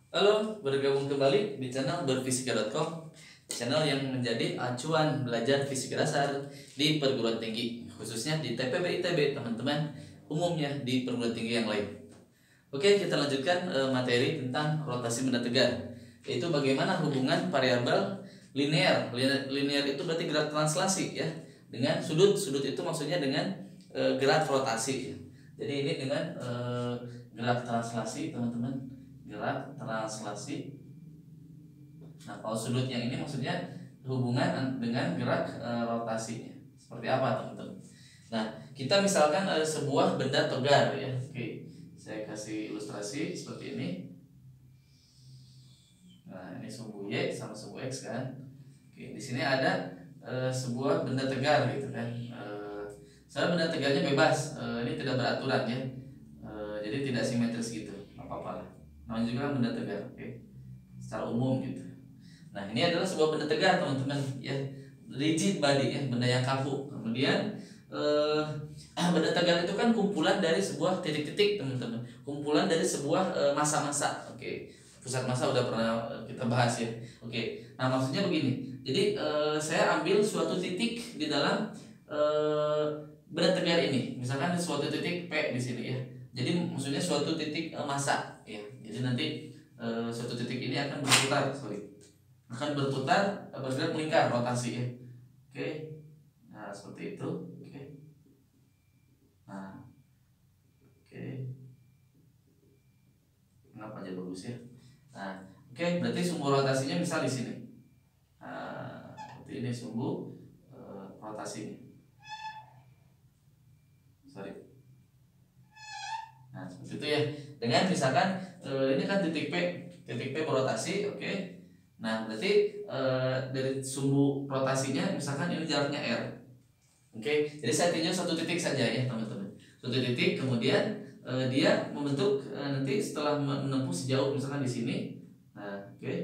Halo, bergabung kembali di channel berfisika.com, channel yang menjadi acuan belajar fisika dasar di perguruan tinggi, khususnya di TPB ITB, teman-teman, umumnya di perguruan tinggi yang lain. Oke, kita lanjutkan materi tentang rotasi benda tegar, yaitu bagaimana hubungan variabel linear. Linear itu berarti gerak translasi ya, dengan sudut. Sudut itu maksudnya dengan gerak rotasi. Jadi ini dengan gerak translasi, teman-teman, gerak translasi. Nah, kalau sudut yang ini maksudnya hubungan dengan gerak rotasinya. Seperti apa, teman-teman? Nah, kita misalkan sebuah benda tegar ya. Oke, saya kasih ilustrasi seperti ini. Nah, ini sumbu Y sama sumbu X kan. Oke, di sini ada sebuah benda tegar gitu kan. Saya benda tegarnya bebas, ini tidak beraturan ya. Jadi tidak simetris gitu, apa-apa lah. Namanya juga kan benda tegar, oke. Secara umum gitu. Nah, ini adalah sebuah benda tegar, teman-teman ya. Rigid body ya, benda yang kaku. Kemudian benda tegar itu kan kumpulan dari sebuah titik-titik, teman-teman. Kumpulan dari sebuah massa-massa. Oke. Pusat massa udah pernah kita bahas ya. Oke. Nah, maksudnya begini. Jadi saya ambil suatu titik di dalam benda tegar ini. Misalkan suatu titik P di sini ya. Jadi maksudnya suatu titik massa ya. Jadi nanti suatu titik ini akan berputar, bergerak melingkar rotasi ya. Oke. Nah, seperti itu. Oke. Nah, oke. Kenapa aja bagus ya? Nah, oke, berarti sumbu rotasinya misal di sini. Nah, seperti ini sumbu rotasinya. Sorry. Nah, seperti itu ya. Dengan misalkan ini kan titik P berotasi, oke. Nah, berarti dari sumbu rotasinya misalkan ini jaraknya R. Oke, jadi saya tinjau satu titik saja ya, teman-teman. Satu titik, kemudian dia membentuk nanti setelah menempuh sejauh misalkan di sini. Nah, oke.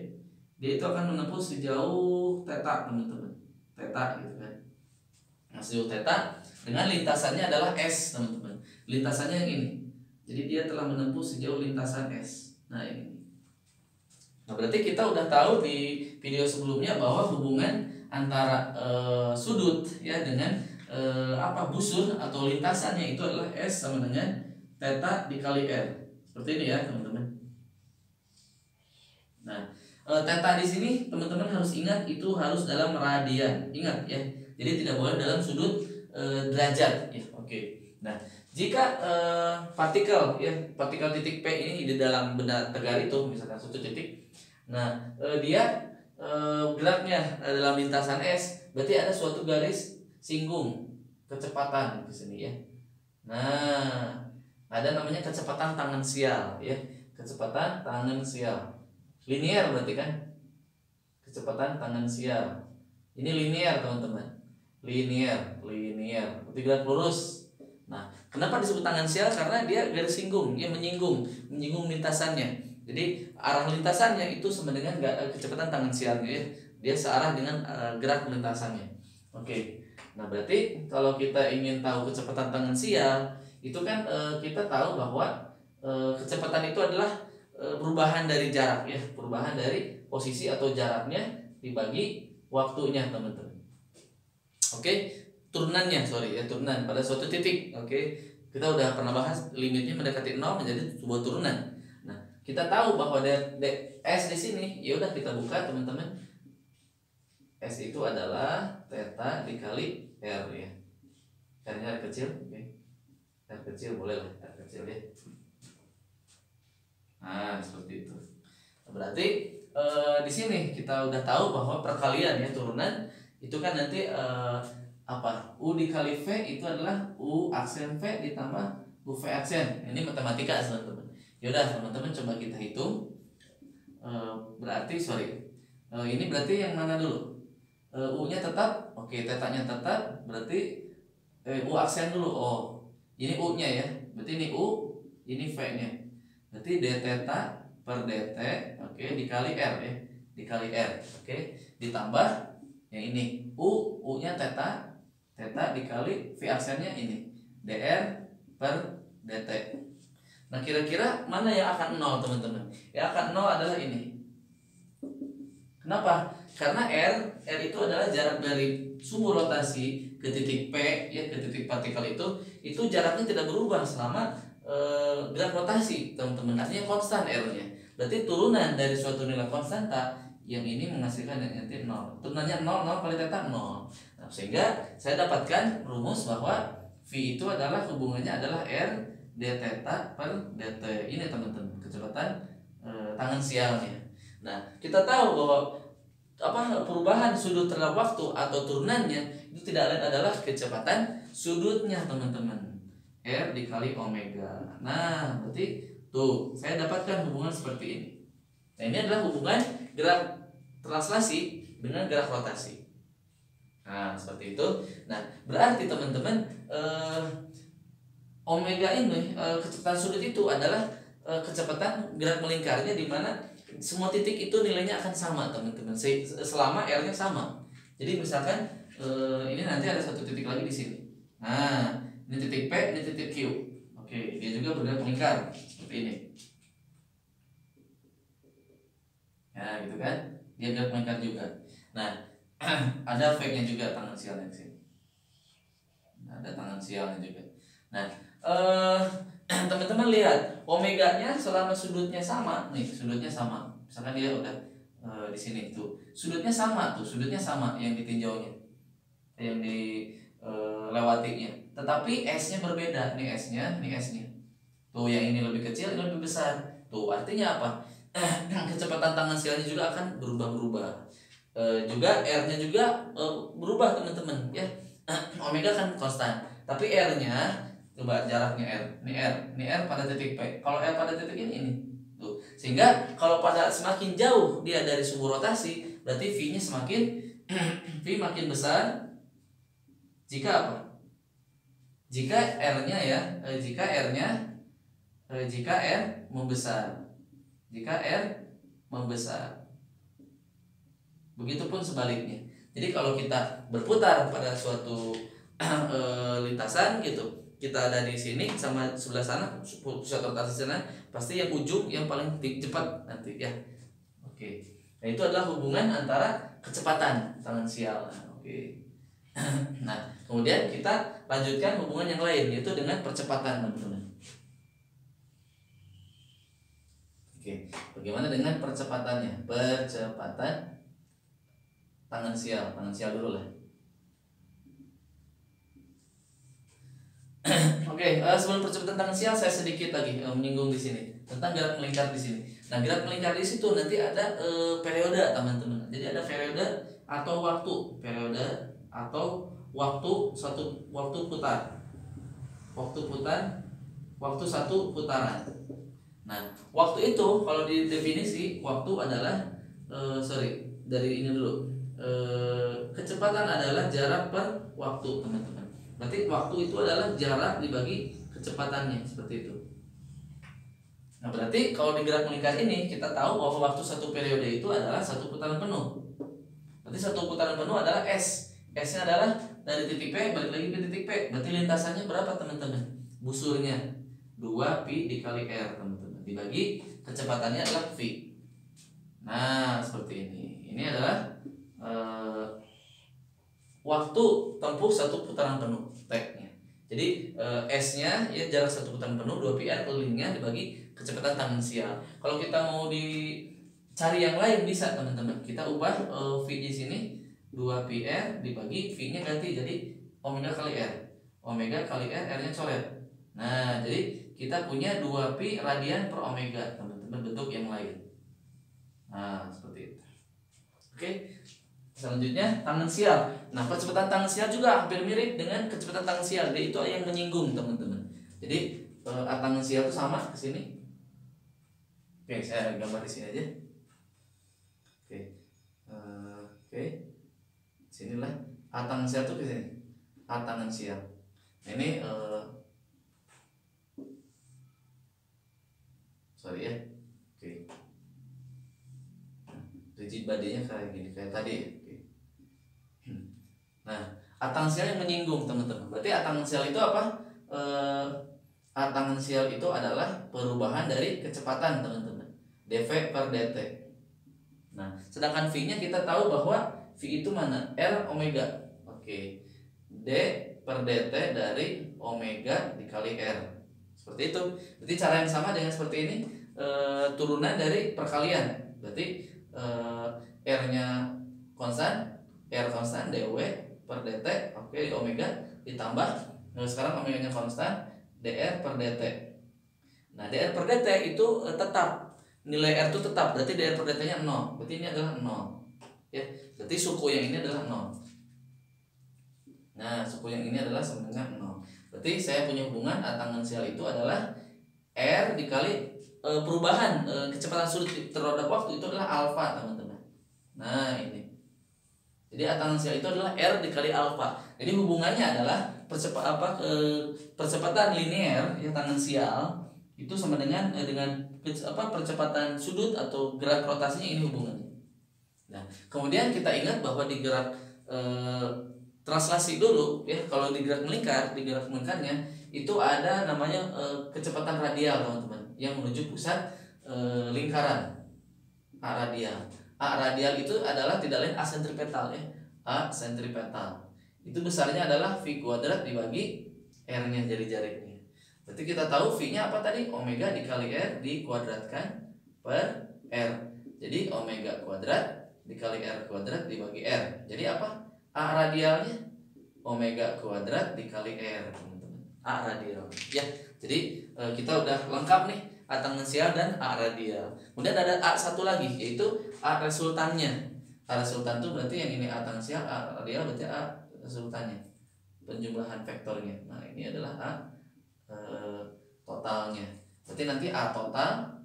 Dia itu akan menempuh sejauh theta, teman-teman. Theta gitu kan. Nah, sejauh theta dengan lintasannya adalah S, teman-teman. Lintasannya yang ini. Jadi dia telah menempuh sejauh lintasan S. Nah, ini. Nah, berarti kita udah tahu di video sebelumnya bahwa hubungan antara sudut ya dengan busur atau lintasannya itu adalah S sama dengan theta dikali R. Seperti ini ya, teman-teman. Nah, theta di sini teman-teman harus ingat itu harus dalam radian. Ingat ya. Jadi tidak boleh dalam sudut derajat ya. Oke. Nah, jika partikel titik P ini di dalam benda tegar itu misalkan satu titik. Nah, dia geraknya dalam lintasan S, berarti ada suatu garis singgung kecepatan di sini ya. Nah, ada namanya kecepatan tangensial ya. Kecepatan tangensial. Linear berarti kan? Kecepatan tangensial. Ini linear, teman-teman. Linear. Berarti gerak lurus. Nah, kenapa disebut tangensial? Karena dia garis singgung, dia menyinggung lintasannya. Jadi arah lintasannya itu sama dengan kecepatan tangensialnya ya. Dia searah dengan gerak lintasannya. Oke. Nah, berarti kalau kita ingin tahu kecepatan tangensial, itu kan kita tahu bahwa kecepatan itu adalah perubahan dari jarak ya, perubahan dari posisi atau jaraknya dibagi waktunya, teman-teman. Oke, turunan pada suatu titik. Oke, kita udah pernah bahas limitnya mendekati 0 menjadi sebuah turunan. Nah, kita tahu bahwa S di sini, ya udah kita buka, teman-teman. S itu adalah theta dikali R ya. R-nya R kecil, oke. R kecil boleh lah, R kecil ya. Nah, seperti itu. Berarti di sini kita udah tahu bahwa perkalian ya turunan itu kan nanti U dikali V itu adalah U aksen V ditambah U V aksen. Ini matematika, teman-teman. Yaudah, teman-teman coba kita hitung. Ini berarti yang mana dulu? U-nya tetap, oke, tetanya tetap, berarti U aksen dulu. Oh, ini U-nya ya. Berarti ini U, ini V-nya. Berarti d theta per dt, oke, dikali R ya. Dikali R, oke. Ditambah yang ini U-nya theta dikali V aksennya ini dr per dt. Nah, kira-kira mana yang akan nol, teman-teman? Yang akan nol adalah ini. Kenapa? Karena R itu adalah jarak dari sumbu rotasi ke titik P, ya, ke titik partikel itu jaraknya tidak berubah selama gerak rotasi, teman-teman. Artinya konstan R-nya. Berarti turunan dari suatu nilai konstanta yang ini menghasilkan yang nanti 0. Turunannya 0, 0 kali theta 0. Nah, sehingga saya dapatkan rumus bahwa V itu adalah hubungannya adalah R d theta per dt. Ini teman-teman, kecepatan tangan sialnya. Nah, kita tahu bahwa perubahan sudut terhadap waktu atau turunannya itu tidak lain adalah kecepatan sudutnya, teman-teman. R dikali omega. Nah, berarti tuh saya dapatkan hubungan seperti ini. Nah, ini adalah hubungan gerak translasi dengan gerak rotasi. Nah, seperti itu. Nah, berarti teman-teman, omega ini, kecepatan sudut itu adalah kecepatan gerak melingkarnya, di mana semua titik itu nilainya akan sama, teman-teman, selama R-nya sama. Jadi misalkan ini nanti ada satu titik lagi di sini. Nah, ini titik P, ini titik Q. Oke, dia juga bergerak melingkar seperti ini. Ya, gitu kan? Dia bergerak melingkar juga. Nah, ada V-nya juga, tangan sialnya di sini. Ada tangan sialnya juga. Nah, teman-teman lihat omeganya selama sudutnya sama, nih sudutnya sama. Misalkan dia udah di sini tuh, sudutnya sama tuh, sudutnya sama yang ditinjaunya, yang dilewatinya. Tetapi S-nya berbeda, nih S-nya, nih S-nya. Tuh yang ini lebih kecil, ini lebih besar. Tuh artinya apa? Kecepatan tangan sialnya juga akan berubah-berubah. Juga R-nya juga berubah, teman-teman, ya. Omega kan konstan, tapi R-nya, coba jaraknya R, ini R pada titik P. Kalau R pada titik ini tuh. Sehingga kalau pada semakin jauh dia dari sumbu rotasi, berarti V-nya semakin V makin besar. Jika apa? Jika R-nya ya, jika R membesar. Jika R membesar. Begitupun sebaliknya. Jadi kalau kita berputar pada suatu lintasan gitu, kita ada di sini sama sebelah sana, pusat rotasi sana, pasti yang ujung yang paling cepat nanti, ya. Oke. Nah, itu adalah hubungan antara kecepatan tangan sial. Oke. Nah, kemudian kita lanjutkan hubungan yang lain, yaitu dengan percepatan, teman-teman. Oke. Bagaimana dengan percepatannya? Percepatan tangan sial dulu lah. Oke, sebelum percepatan tangan sial saya sedikit lagi menyinggung di sini tentang gerak melingkar di sini. Nah, gerak melingkar di situ nanti ada periode, teman-teman. Jadi ada periode atau waktu, periode atau waktu putar. Waktu satu putaran. Nah, waktu itu kalau di definisi waktu adalah dari ini dulu. Kecepatan adalah jarak per waktu, teman-teman. Berarti waktu itu adalah jarak dibagi kecepatannya, seperti itu. Nah, berarti kalau di gerak melingkar ini kita tahu bahwa waktu satu periode itu adalah satu putaran penuh. Berarti satu putaran penuh adalah S. S-nya adalah dari titik P balik lagi ke titik P. Berarti lintasannya berapa, teman-teman? Busurnya 2pi dikali R, teman-teman. Dibagi kecepatannya adalah V. Nah, seperti ini. Ini adalah waktu tempuh satu putaran penuh, T-nya. Jadi S-nya ya jarak satu putaran penuh, 2pi R kelilingnya dibagi kecepatan tangan sial. Kalau kita mau dicari yang lain bisa, teman-teman. Kita ubah V di sini 2pi R dibagi V-nya ganti jadi omega kali R. Omega kali R, R-nya coret. Nah, jadi kita punya 2pi radian per omega, teman-teman, bentuk yang lain. Nah, seperti itu. Oke. Selanjutnya tangan sial. Nah, kecepatan tangan sial juga hampir mirip dengan kecepatan tangan sial. Dia itu yang menyinggung, teman-teman. Jadi tangan sial itu sama ke sini. Oke, saya gambar di sini aja. Oke. Sinilah. Tangan sial itu ke sini. Tangan sial. Ini sorry ya. Oke. Rigid badinya kayak gini, kayak tadi ya. Nah, atang sial yang menyinggung, teman-teman. Berarti atang sial itu apa? A tangensial itu adalah perubahan dari kecepatan teman-teman, dv per dt. Nah, sedangkan V-nya kita tahu bahwa V itu mana? R omega. Oke. D per dt dari omega dikali R. Seperti itu. Berarti cara yang sama dengan seperti ini, turunan dari perkalian. Berarti R-nya konstan, R konstan dw per dt, oke, di omega ditambah sekarang omega-nya konstan, dr per dt. Nah, dr per dt itu tetap, nilai R itu tetap, berarti dr per dt nya 0, berarti ini adalah 0 ya, berarti suku yang ini adalah 0. Nah, suku yang ini adalah sama dengan 0, berarti saya punya hubungan A tangensial itu adalah R dikali perubahan kecepatan sudut terhadap waktu itu adalah alfa teman-teman. Nah, ini jadi A tangensial itu adalah R dikali alfa. Jadi hubungannya adalah percepatan linear ya tangensial itu sama dengan percepatan sudut atau gerak rotasinya, ini hubungannya. Nah, kemudian kita ingat bahwa di gerak translasi dulu ya, kalau di gerak melingkarnya itu ada namanya kecepatan radial teman-teman yang menuju pusat lingkaran, A radial. A radial itu adalah tidak lain A sentripetal ya, A sentripetal. Itu besarnya adalah V kuadrat dibagi R-nya jari-jarinya. Berarti kita tahu V-nya apa tadi? Omega dikali R dikuadratkan per R. Jadi omega kuadrat dikali R kuadrat dibagi R. Jadi apa? A radialnya omega kuadrat dikali R, teman-teman. A radial. Ya, jadi kita udah lengkap nih A tangensial dan A radial. Kemudian ada A satu lagi, yaitu A resultannya. A resultan itu berarti yang ini A tangensial, A radial berarti A resultannya, penjumlahan vektornya. Nah, ini adalah A totalnya. Berarti nanti A total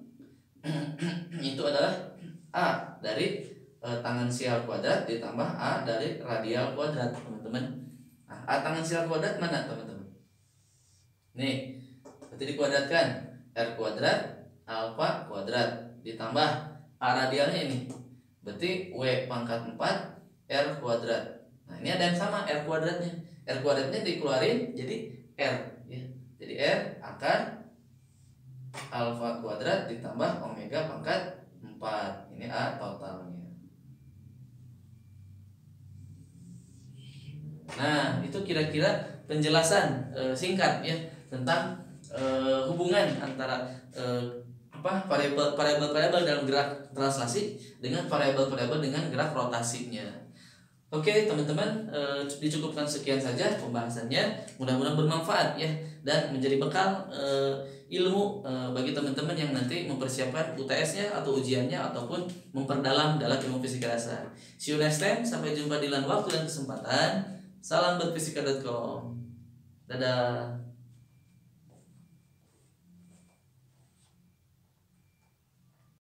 itu adalah A dari tangensial kuadrat ditambah A dari radial kuadrat, teman-teman. Nah, A tangensial kuadrat mana, teman-teman? Nih, berarti dikuadratkan R kuadrat alfa kuadrat ditambah A radialnya ini. Berarti W pangkat 4 R kuadrat. Nah, ini ada yang sama, R kuadratnya. R kuadratnya dikeluarin jadi R ya. Jadi R akan alfa kuadrat ditambah omega pangkat 4. Ini A totalnya. Nah, itu kira-kira penjelasan singkat ya tentang hubungan antara variabel dalam gerak translasi dengan variabel dengan gerak rotasinya. Oke teman-teman, dicukupkan sekian saja pembahasannya. Mudah-mudahan bermanfaat ya dan menjadi bekal ilmu bagi teman-teman yang nanti mempersiapkan UTS-nya atau ujiannya ataupun memperdalam dalam ilmu fisika dasar. See you next time. Sampai jumpa di lain waktu dan kesempatan. Salam berfisika.com. Dadah.